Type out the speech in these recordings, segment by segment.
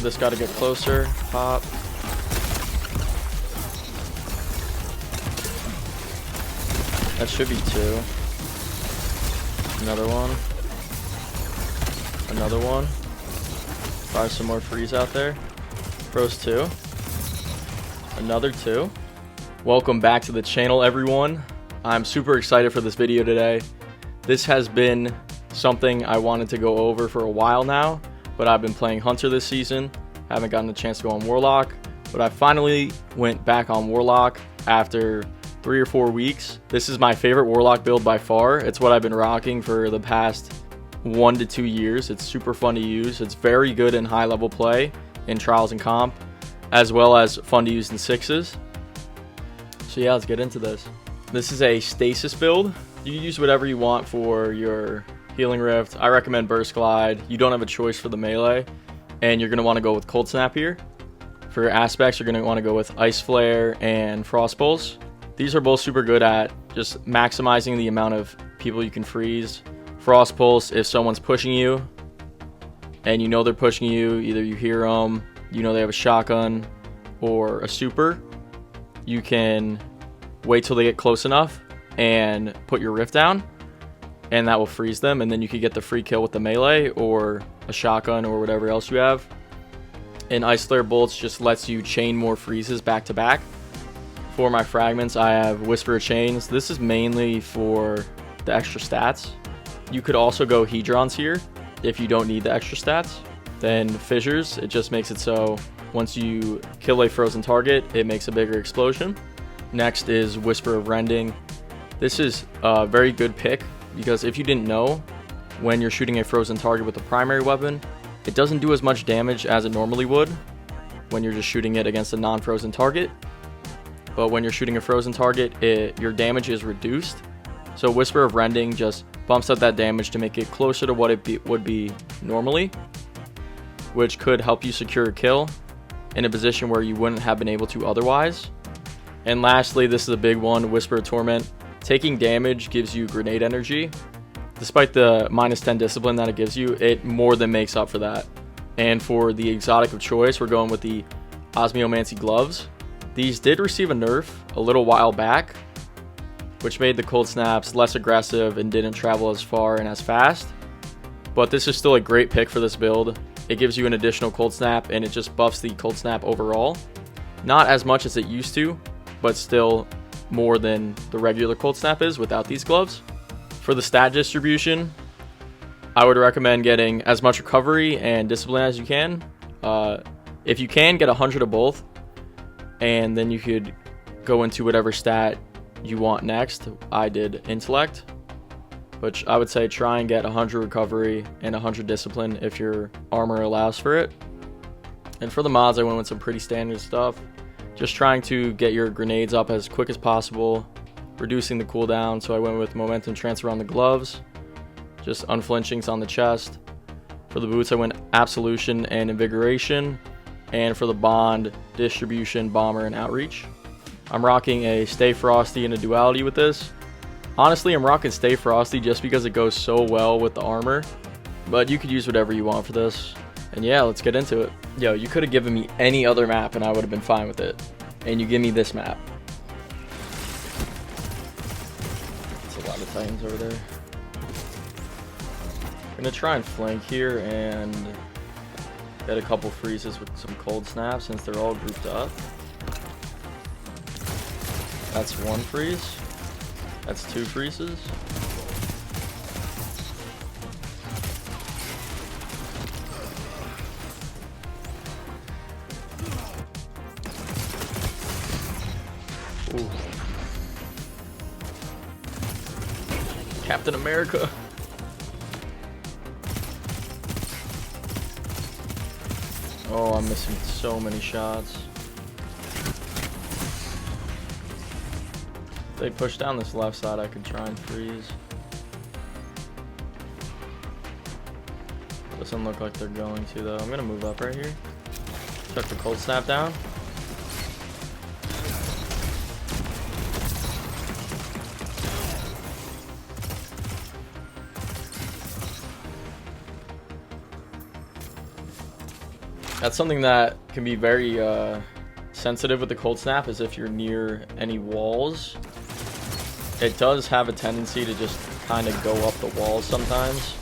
this guy to get closer. Pop. That should be 2. Another one. Another one. Fire some more freeze out there. Froze 2. Another 2. Welcome back to the channel, everyone. I'm super excited for this video today. This has been something I wanted to go over for a while now, but I've been playing Hunter this season. Haven't gotten a chance to go on Warlock, but I finally went back on Warlock after 3 or 4 weeks. This is my favorite Warlock build by far. It's what I've been rocking for the past 1 to 2 years. It's super fun to use. It's very good in high level play in trials and comp, as well as fun to use in 6s. So yeah, let's get into this. This is a stasis build. You can use whatever you want for your healing rift. I recommend burst glide. You don't have a choice for the melee, and you're going to want to go with cold snap here. For your aspects, you're going to want to go with ice flare and frost pulse. These are both super good at just maximizing the amount of people you can freeze. Frost pulse, if someone's pushing you and you know they're pushing you, either you hear them, you know they have a shotgun or a super, you can wait till they get close enough and put your rift down, and that will freeze them, and then you could get the free kill with the melee or a shotgun or whatever else you have. And ice flare bolts just lets you chain more freezes back to back. For my fragments, I have Whisper of Chains. This is mainly for the extra stats. You could also go Hedrons here if you don't need the extra stats. Then Fissures, it just makes it so once you kill a frozen target, it makes a bigger explosion. Next is Whisper of Rending. This is a very good pick because if you didn't know, when you're shooting a frozen target with a primary weapon, it doesn't do as much damage as it normally would when you're just shooting it against a non-frozen target. But when you're shooting a frozen target, your damage is reduced. So Whisper of Rending just bumps up that damage to make it closer to what it would be normally, which could help you secure a kill in a position where you wouldn't have been able to otherwise. And lastly, this is a big one, Whisper of Torment. Taking damage gives you grenade energy. Despite the -10 discipline that it gives you, it more than makes up for that. And for the exotic of choice, we're going with the Osmiomancy gloves. These did receive a nerf a little while back, which made the cold snaps less aggressive and didn't travel as far and as fast. But this is still a great pick for this build. It gives you an additional cold snap, and it just buffs the cold snap overall. Not as much as it used to, but still more than the regular cold snap is without these gloves. For the stat distribution, I would recommend getting as much recovery and discipline as you can. If you can, get 100 of both, and then you could go into whatever stat you want next. I did intellect, which I would say try and get 100 recovery and 100 discipline if your armor allows for it. And for the mods, I went with some pretty standard stuff. Just trying to get your grenades up as quick as possible, reducing the cooldown. So I went with momentum transfer on the gloves, just unflinchings on the chest. For the boots, I went absolution and invigoration. And for the bond, distribution, bomber, and outreach. I'm rocking a Stay Frosty and a duality with this. Honestly, I'm rocking Stay Frosty just because it goes so well with the armor, but you could use whatever you want for this. And yeah, let's get into it. Yo, you could have given me any other map and I would have been fine with it. And you give me this map. It's a lot of Titans over there. I'm gonna try and flank here and get a couple freezes with some cold snaps since they're all grouped up. That's 1 freeze. That's 2 freezes. Ooh. Captain America. Oh, I'm missing so many shots. If they push down this left side, I could try and freeze. Doesn't look like they're going to, though. I'm gonna move up right here. Chuck the cold snap down. That's something that can be very sensitive with the cold snap, is if you're near any walls. It does have a tendency to just kind of go up the walls sometimes.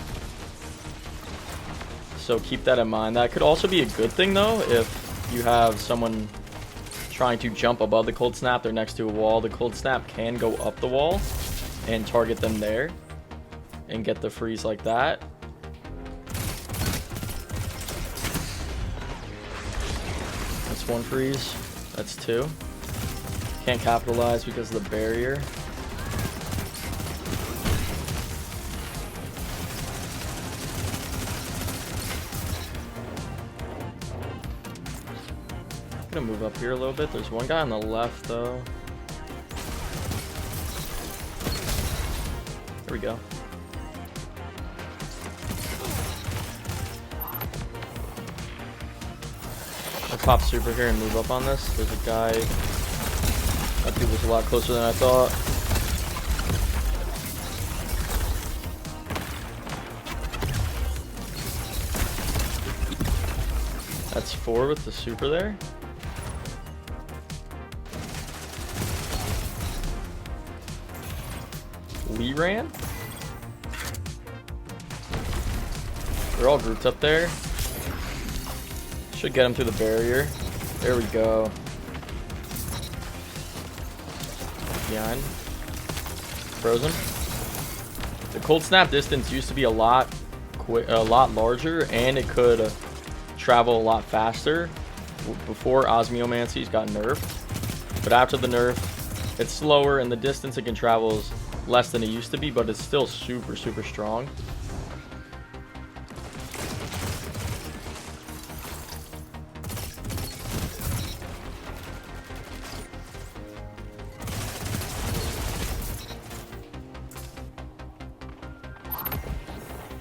So keep that in mind. That could also be a good thing though, if you have someone trying to jump above the cold snap, they're next to a wall, the cold snap can go up the wall and target them there and get the freeze like that. That's one freeze. That's two. Can't capitalize because of the barrier. I'm gonna move up here a little bit. There's one guy on the left though. There we go. I'll pop super here and move up on this. There's a guy. That dude was a lot closer than I thought. That's 4 with the super there. We ran. They're all grouped up there. Should get him through the barrier. There we go. Behind. Frozen. The cold snap distance used to be a lot larger, and it could travel a lot faster before Osmiomancies got nerfed. But after the nerf, it's slower, and the distance it can travel is less than it used to be, but it's still super strong.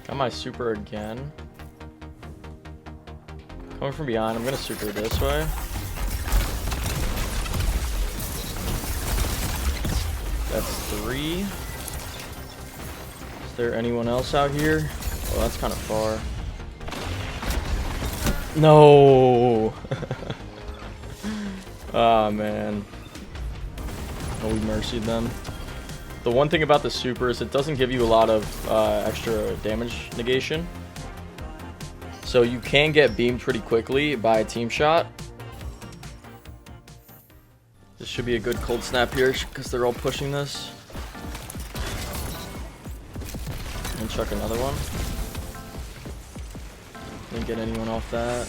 Got my super again. Coming from behind, I'm gonna super this way. That's 3. Is there anyone else out here? Oh, that's kind of far. No! Oh, man. Oh, we mercied them. The one thing about the super is it doesn't give you a lot of extra damage negation. So you can get beamed pretty quickly by a team shot. This should be a good cold snap here because they're all pushing this. And chuck another one. Didn't get anyone off that.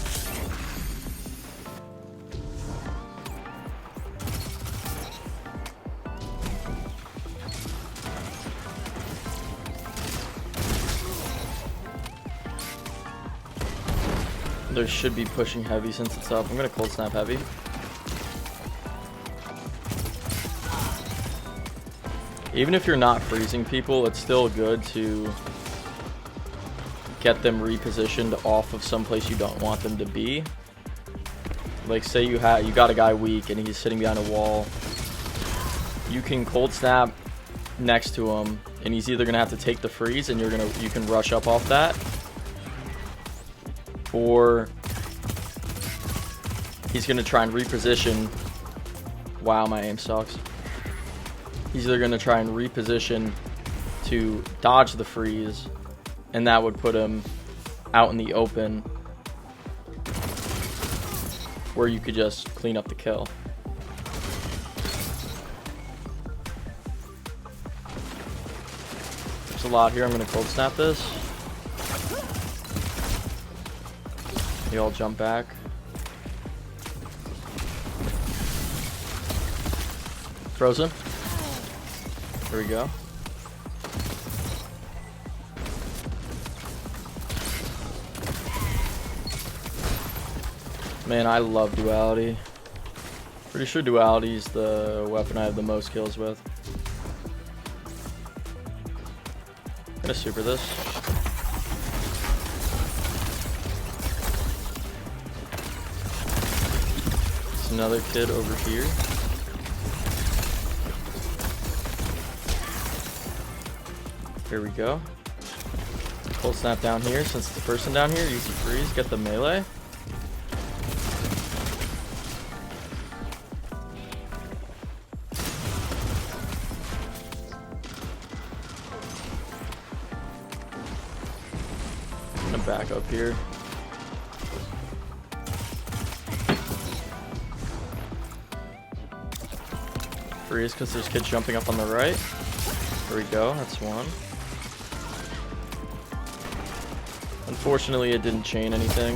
They should be pushing heavy since it's up. I'm gonna cold snap heavy. Even if you're not freezing people, it's still good to get them repositioned off of someplace you don't want them to be. Like say you got a guy weak and he's sitting behind a wall. You can cold snap next to him, and he's either gonna have to take the freeze and you can rush up off that, or he's gonna try and reposition. Wow, my aim sucks. He's either gonna try and reposition to dodge the freeze, and that would put him out in the open where you could just clean up the kill. There's a lot here. I'm gonna cold snap this. You all jump back. Frozen. Here we go. Man, I love duality. Pretty sure duality is the weapon I have the most kills with. I'm gonna super this. There's another kid over here. Here we go. Cold snap down here. Since it's the person down here, easy freeze. Get the melee. gonna back up here. Freeze because there's kids jumping up on the right. There we go, that's one. Unfortunately, it didn't chain anything.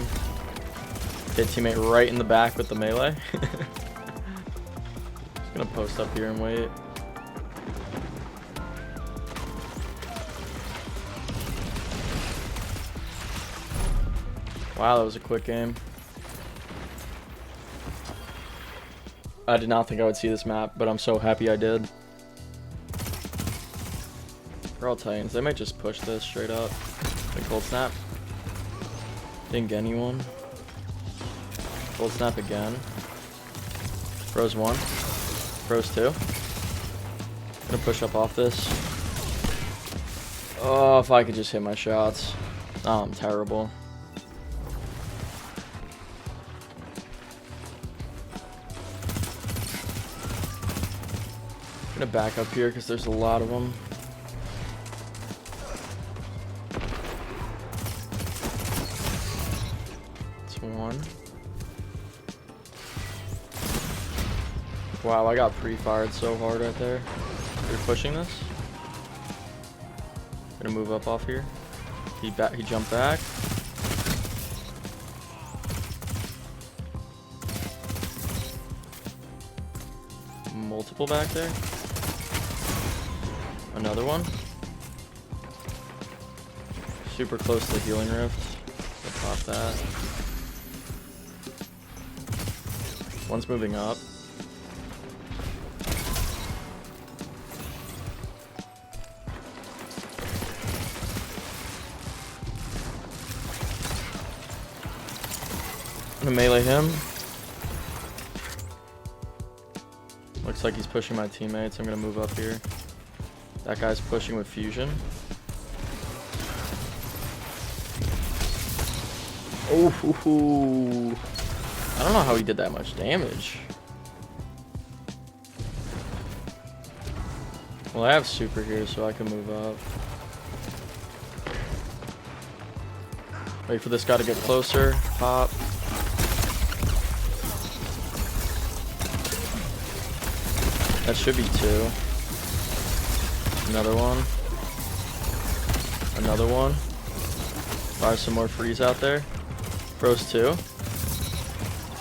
Hit teammate right in the back with the melee. Just gonna post up here and wait. Wow, that was a quick game. I did not think I would see this map, but I'm so happy I did. We're all Titans. They might just push this straight up. Like cold snap. Didn't get anyone. Cold snap again. Froze one. Froze two. Gonna push up off this. Oh, if I could just hit my shots. Oh, I'm terrible. I'm gonna back up here because there's a lot of them. It's one. Wow, I got pre-fired so hard right there. You're pushing this. Gonna move up off here. He jumped back. Multiple back there. Another one. Super close to the healing rift. I'll pop that. One's moving up. I'm gonna melee him. Looks like he's pushing my teammates. I'm gonna move up here. That guy's pushing with fusion. Oh, I don't know how he did that much damage. Well, I have super here, so I can move up. Wait for this guy to get closer. Pop. That should be two. Another one. Another one. Fire some more freeze out there. Froze two.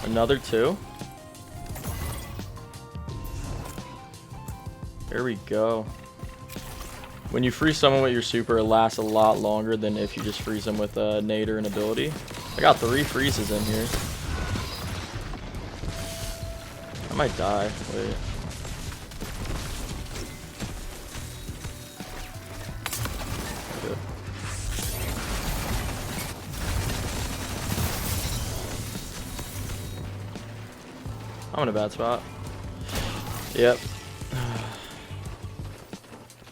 Another two. There we go. When you freeze someone with your super, it lasts a lot longer than if you just freeze them with a nade or an ability. I got 3 freezes in here. I might die. Wait. Good. I'm in a bad spot. Yep.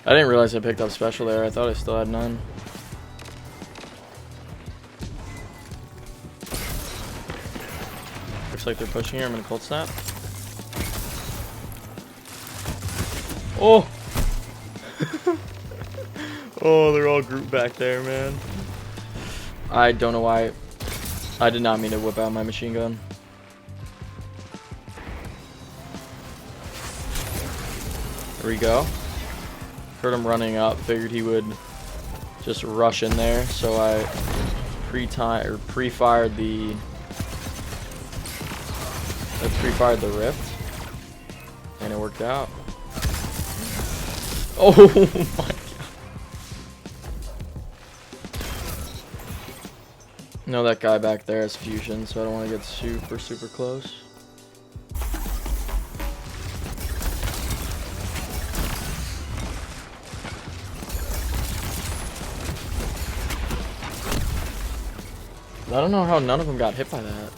I didn't realize I picked up special there. I thought I still had none. Looks like they're pushing here. I'm gonna cold snap. Oh! Oh, they're all grouped back there, man. I don't know why. I did not mean to whip out my machine gun. There we go. Heard him running up, figured he would just rush in there, so I pre-fired the rift, and it worked out. Oh my god! No, that guy back there has fusion, so I don't want to get super close. I don't know how none of them got hit by that.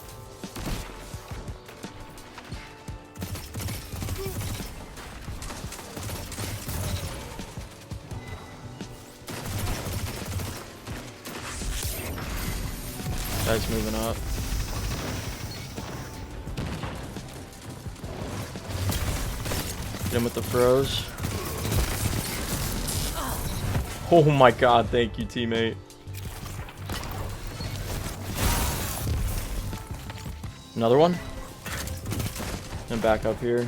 Guy's moving up. Hit him with the froze. Oh my god, thank you, teammate. Another one. And back up here.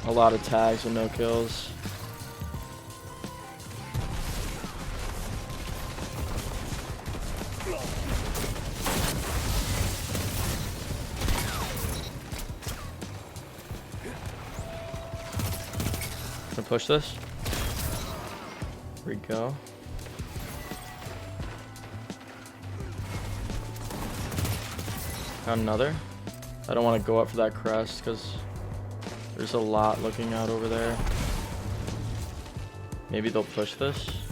A lot of tags and no kills. Gonna push this. Here we go. Got another. I don't want to go up for that crest because there's a lot looking out over there. Maybe they'll push this.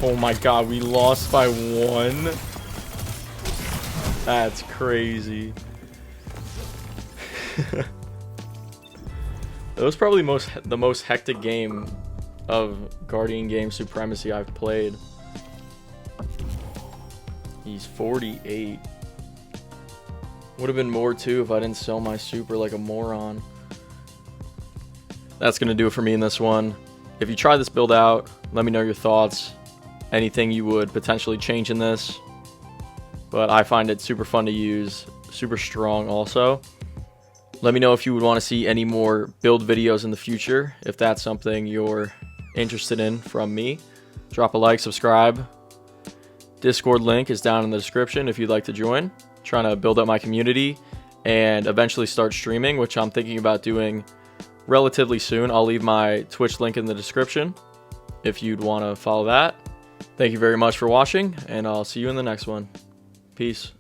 Oh my god, we lost by 1. That's crazy. That was probably the most hectic game of Guardian Game Supremacy I've played. He's 48. Would have been more too if I didn't sell my super like a moron. That's gonna do it for me in this one. If you try this build out, let me know your thoughts. Anything you would potentially change in this. But I find it super fun to use, super strong also. Let me know if you would want to see any more build videos in the future, if that's something you're interested in from me. Drop a like, subscribe. Discord link is down in the description if you'd like to join. Trying to build up my community and eventually start streaming, which I'm thinking about doing relatively soon. I'll leave my Twitch link in the description if you'd want to follow that. Thank you very much for watching, and I'll see you in the next one. Peace.